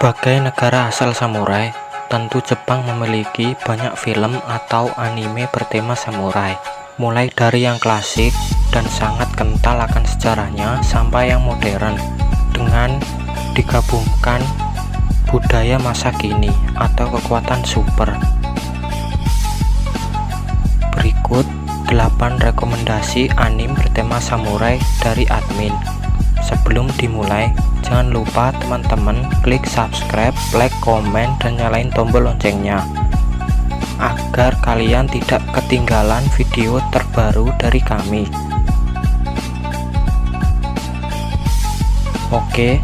Sebagai negara asal samurai, tentu Jepang memiliki banyak film atau anime bertema samurai, mulai dari yang klasik dan sangat kental akan sejarahnya sampai yang modern, dengan digabungkan budaya masa kini atau kekuatan super. Berikut 8 rekomendasi anime bertema samurai dari admin. Sebelum dimulai, jangan lupa teman-teman klik subscribe, like, komen, dan nyalain tombol loncengnya agar kalian tidak ketinggalan video terbaru dari kami. Oke,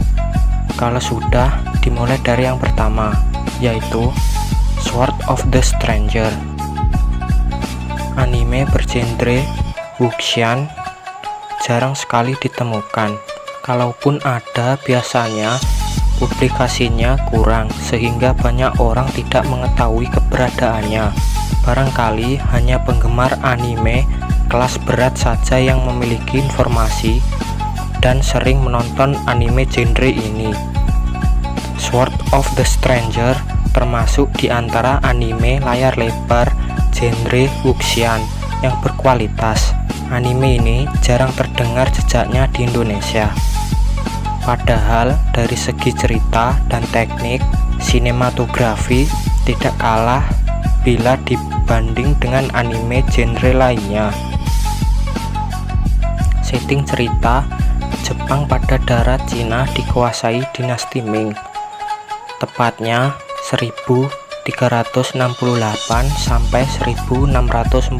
kalau sudah, dimulai dari yang pertama, yaitu Sword of the Stranger. Anime bergenre wuxian jarang sekali ditemukan. Kalaupun ada, biasanya publikasinya kurang sehingga banyak orang tidak mengetahui keberadaannya. Barangkali hanya penggemar anime kelas berat saja yang memiliki informasi dan sering menonton anime genre ini. Sword of the Stranger termasuk di antara anime layar lebar genre wuxian yang berkualitas. Anime ini jarang terdengar jejaknya di Indonesia. Padahal dari segi cerita dan teknik sinematografi tidak kalah bila dibanding dengan anime genre lainnya. Setting cerita, Jepang pada darat Cina dikuasai dinasti Ming, tepatnya 1368 sampai 1644.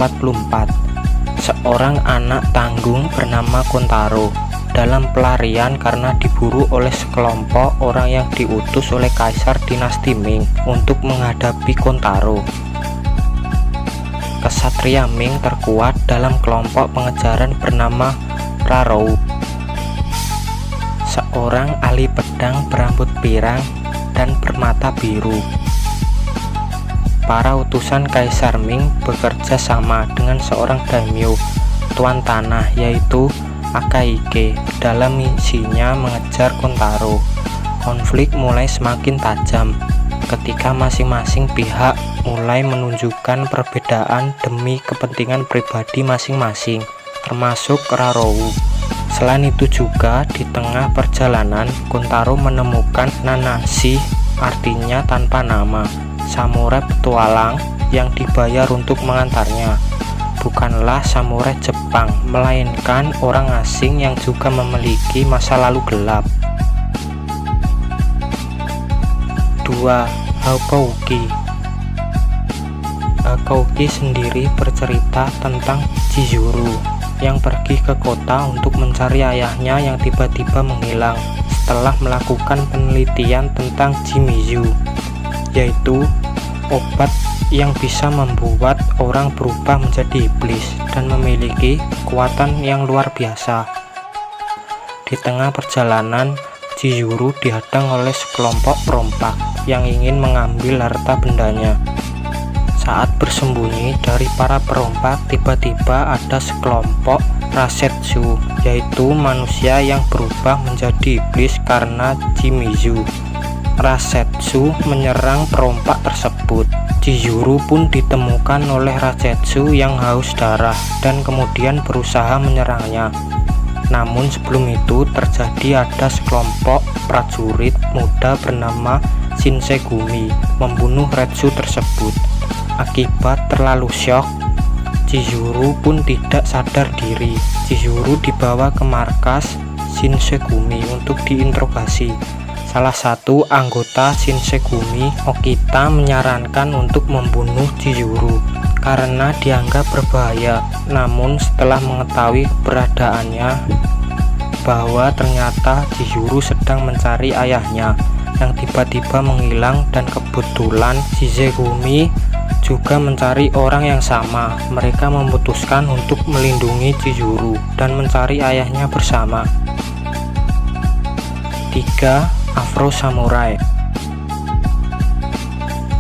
Seorang anak tanggung bernama Kotaro dalam pelarian karena diburu oleh sekelompok orang yang diutus oleh Kaisar dinasti Ming untuk menghadapi Kotaro. Kesatria Ming terkuat dalam kelompok pengejaran bernama Rarou, seorang ahli pedang berambut pirang dan bermata biru. Para utusan Kaisar Ming bekerja sama dengan seorang daimyo tuan tanah yaitu Akaike dalam misinya mengejar Kotaro. Konflik mulai semakin tajam ketika masing-masing pihak mulai menunjukkan perbedaan demi kepentingan pribadi masing-masing, termasuk Rarou. Selain itu juga di tengah perjalanan Kotaro menemukan Nanashi, artinya tanpa nama, samurai petualang yang dibayar untuk mengantarnya. Bukanlah samurai Jepang, melainkan orang asing yang juga memiliki masa lalu gelap. 2. Hakouki. Hakouki sendiri bercerita tentang Chizuru yang pergi ke kota untuk mencari ayahnya yang tiba-tiba menghilang setelah melakukan penelitian tentang Jimizu, yaitu obat yang bisa membuat orang berubah menjadi iblis dan memiliki kekuatan yang luar biasa. Di tengah perjalanan, Chizuru dihadang oleh sekelompok perompak yang ingin mengambil harta bendanya. Saat bersembunyi dari para perompak, tiba-tiba ada sekelompok Rasetsu, yaitu manusia yang berubah menjadi iblis karena Jimizu. Rasetsu menyerang perompak tersebut. Chizuru pun ditemukan oleh Rasetsu yang haus darah dan kemudian berusaha menyerangnya. Namun sebelum itu terjadi ada sekelompok prajurit muda bernama Shinsegumi membunuh Retsu tersebut. Akibat terlalu syok, Chizuru pun tidak sadar diri. Chizuru dibawa ke markas Shinsegumi untuk diinterogasi. Salah satu anggota Shinsegumi, Okita, menyarankan untuk membunuh Chizuru karena dianggap berbahaya. Namun setelah mengetahui keberadaannya bahwa ternyata Chizuru sedang mencari ayahnya yang tiba-tiba menghilang, dan kebetulan Shinsegumi juga mencari orang yang sama, mereka memutuskan untuk melindungi Chizuru dan mencari ayahnya bersama. 3. Afro Samurai.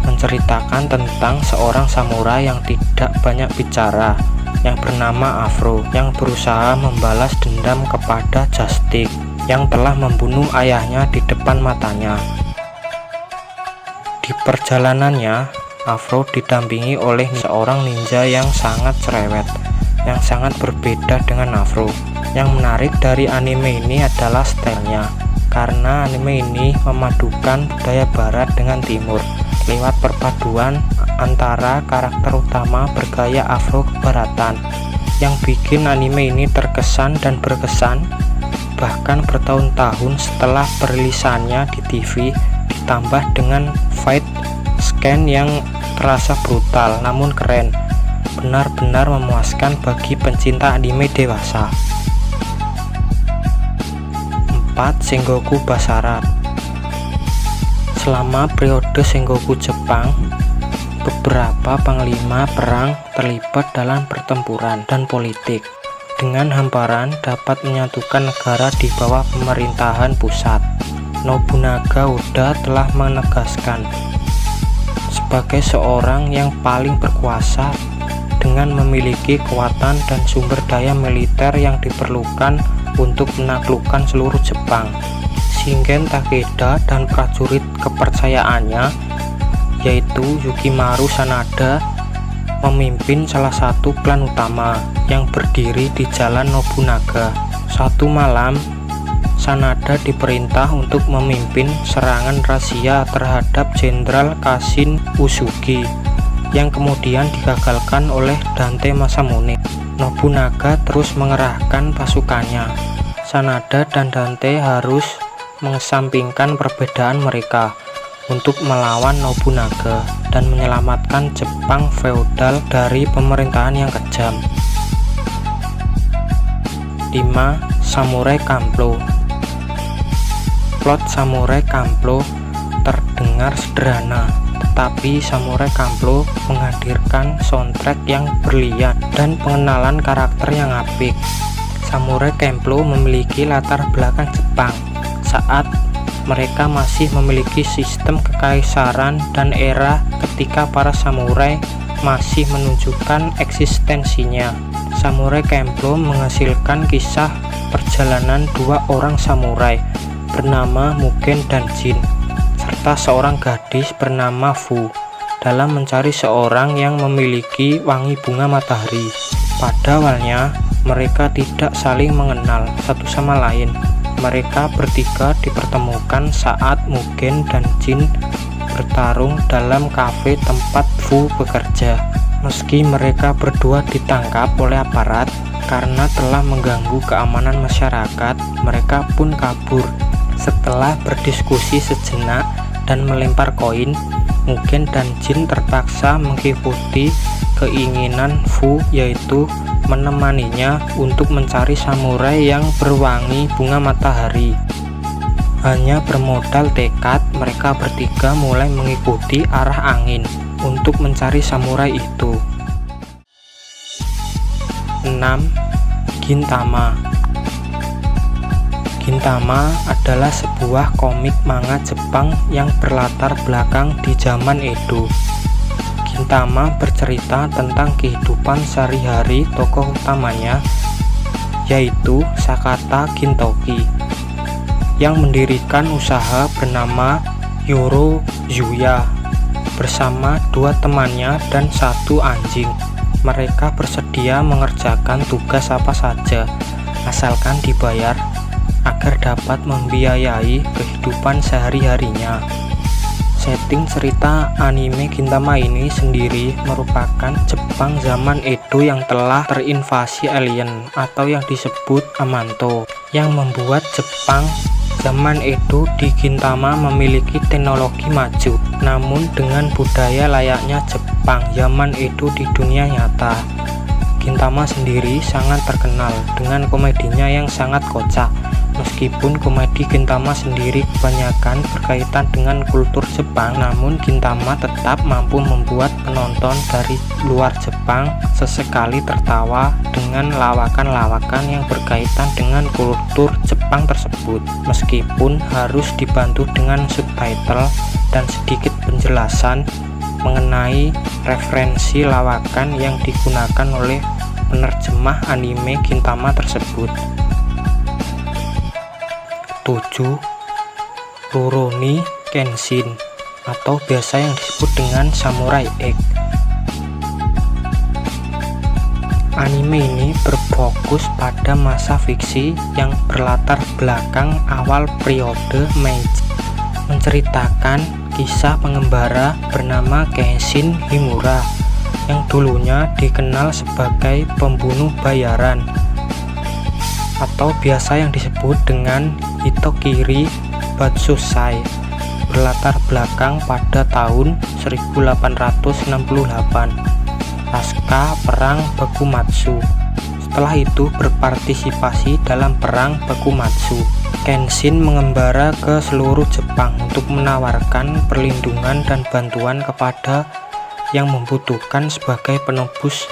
Menceritakan tentang seorang samurai yang tidak banyak bicara, yang bernama Afro, yang berusaha membalas dendam kepada Jastik yang telah membunuh ayahnya di depan matanya. Di perjalanannya, Afro didampingi oleh seorang ninja yang sangat cerewet, yang sangat berbeda dengan Afro. Yang menarik dari anime ini adalah stylenya, karena anime ini memadukan budaya barat dengan timur lewat perpaduan antara karakter utama bergaya Afro kebaratan. Yang bikin anime ini terkesan dan berkesan bahkan bertahun-tahun setelah perilisannya di TV, ditambah dengan fight scene yang terasa brutal namun keren, benar-benar memuaskan bagi pencinta anime dewasa. 4. Sengoku Basara. Selama periode Sengoku Jepang, beberapa panglima perang terlibat dalam pertempuran dan politik dengan hamparan dapat menyatukan negara di bawah pemerintahan pusat. Nobunaga Oda telah menegaskan sebagai seorang yang paling berkuasa dengan memiliki kekuatan dan sumber daya militer yang diperlukan untuk menaklukkan seluruh Jepang. Shingen Takeda dan prajurit kepercayaannya yaitu Yukimaru Sanada memimpin salah satu klan utama yang berdiri di Jalan Nobunaga. Suatu malam, Sanada diperintah untuk memimpin serangan rahasia terhadap Jenderal Kashin Usugi yang kemudian digagalkan oleh Dante Masamune. Nobunaga terus mengerahkan pasukannya. Sanada dan Dante harus mengesampingkan perbedaan mereka untuk melawan Nobunaga dan menyelamatkan Jepang feodal dari pemerintahan yang kejam. 5. Samurai Champloo. Plot Samurai Champloo terdengar sederhana, tetapi Samurai Champloo menghadirkan soundtrack yang berlian dan pengenalan karakter yang apik. Samurai Champloo memiliki latar belakang Jepang saat mereka masih memiliki sistem kekaisaran dan era ketika para samurai masih menunjukkan eksistensinya. Samurai Champloo menghasilkan kisah perjalanan dua orang samurai bernama Mugen dan Jin serta seorang gadis bernama Fu dalam mencari seorang yang memiliki wangi bunga matahari. Pada awalnya mereka tidak saling mengenal satu sama lain. Mereka bertiga dipertemukan saat Mugen dan Jin bertarung dalam kafe tempat Fu bekerja. Meski mereka berdua ditangkap oleh aparat karena telah mengganggu keamanan masyarakat, mereka pun kabur. Setelah berdiskusi sejenak dan melempar koin, Mugen dan Jin terpaksa mengikuti keinginan Fu, yaitu menemaninya untuk mencari samurai yang berwangi bunga matahari. Hanya bermodal tekad, mereka bertiga mulai mengikuti arah angin untuk mencari samurai itu. 6. Gintama. Gintama adalah sebuah komik manga Jepang yang berlatar belakang di zaman Edo. Gintama bercerita tentang kehidupan sehari-hari tokoh utamanya, yaitu Sakata Gintoki, yang mendirikan usaha bernama Yoro Zuya bersama dua temannya dan satu anjing. Mereka bersedia mengerjakan tugas apa saja asalkan dibayar agar dapat membiayai kehidupan sehari-harinya. Setting cerita anime Gintama ini sendiri merupakan Jepang zaman Edo yang telah terinvasi alien atau yang disebut Amanto, yang membuat Jepang zaman Edo di Gintama memiliki teknologi maju, namun dengan budaya layaknya Jepang zaman Edo di dunia nyata. Gintama sendiri sangat terkenal dengan komedinya yang sangat kocak. Meskipun komedi Gintama sendiri kebanyakan berkaitan dengan kultur Jepang, namun Gintama tetap mampu membuat penonton dari luar Jepang sesekali tertawa dengan lawakan-lawakan yang berkaitan dengan kultur Jepang tersebut, meskipun harus dibantu dengan subtitle dan sedikit penjelasan mengenai referensi lawakan yang digunakan oleh penerjemah anime Gintama tersebut. 7. Rurouni Kenshin atau biasa yang disebut dengan Samurai X. Anime ini berfokus pada masa fiksi yang berlatar belakang awal periode Meiji, menceritakan kisah pengembara bernama Kenshin Himura yang dulunya dikenal sebagai pembunuh bayaran atau biasa yang disebut dengan Hitokiri Batsusai, berlatar belakang pada tahun 1868 pasca Perang Bakumatsu. Setelah itu berpartisipasi dalam Perang Bakumatsu. Kenshin mengembara ke seluruh Jepang untuk menawarkan perlindungan dan bantuan kepada yang membutuhkan sebagai penebus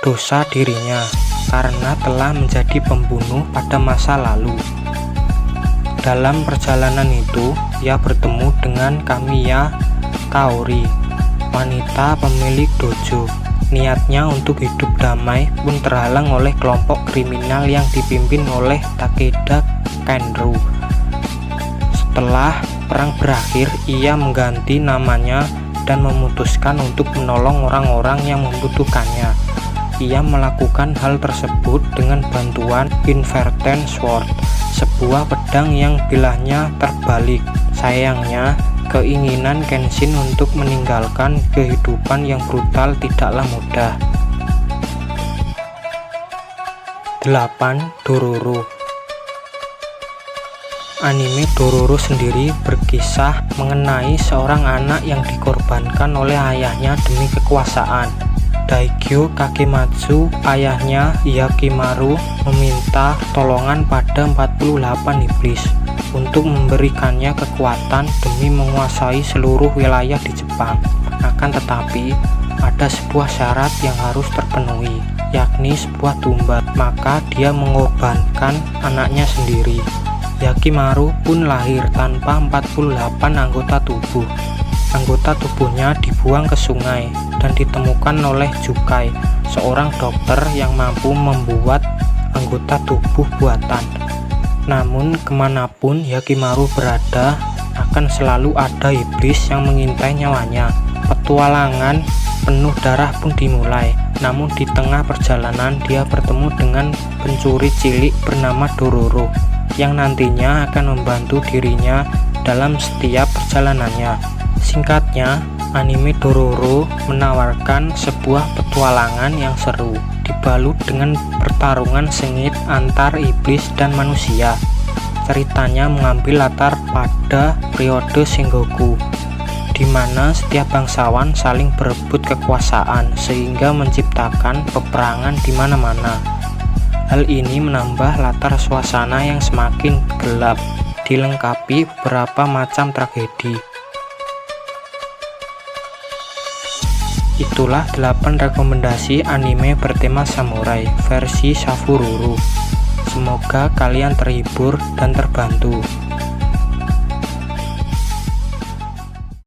dosa dirinya karena telah menjadi pembunuh pada masa lalu. Dalam perjalanan itu, ia bertemu dengan Kamiya Kaori, wanita pemilik dojo. Niatnya untuk hidup damai pun terhalang oleh kelompok kriminal yang dipimpin oleh Takeda Kenro. Setelah perang berakhir, ia mengganti namanya dan memutuskan untuk menolong orang-orang yang membutuhkannya. Ia melakukan hal tersebut dengan bantuan Inverted Sword, sebuah pedang yang bilahnya terbalik. Sayangnya, keinginan Kenshin untuk meninggalkan kehidupan yang brutal tidaklah mudah. 8. Dororo. Anime Dororo sendiri berkisah mengenai seorang anak yang dikorbankan oleh ayahnya demi kekuasaan. Daigyo Kagematsu, ayahnya Hyakimaru, meminta pertolongan pada 48 iblis untuk memberikannya kekuatan demi menguasai seluruh wilayah di Jepang. Akan tetapi, ada sebuah syarat yang harus terpenuhi, yakni sebuah tumbal. Maka dia mengorbankan anaknya sendiri. Hyakimaru pun lahir tanpa 48 anggota tubuh. Anggota tubuhnya dibuang ke sungai dan ditemukan oleh Jukai, seorang dokter yang mampu membuat anggota tubuh buatan. Namun kemanapun Hyakimaru berada, akan selalu ada iblis yang mengintai nyawanya. Petualangan penuh darah pun dimulai. Namun di tengah perjalanan dia bertemu dengan pencuri cilik bernama Dororo yang nantinya akan membantu dirinya dalam setiap perjalanannya. Singkatnya, anime Dororo menawarkan sebuah petualangan yang seru, dibalut dengan pertarungan sengit antar iblis dan manusia. Ceritanya mengambil latar pada periode Sengoku, di mana setiap bangsawan saling berebut kekuasaan sehingga menciptakan peperangan di mana-mana. Hal ini menambah latar suasana yang semakin gelap, dilengkapi beberapa macam tragedi. Itulah 8 rekomendasi anime bertema samurai versi Safururu. Semoga kalian terhibur dan terbantu.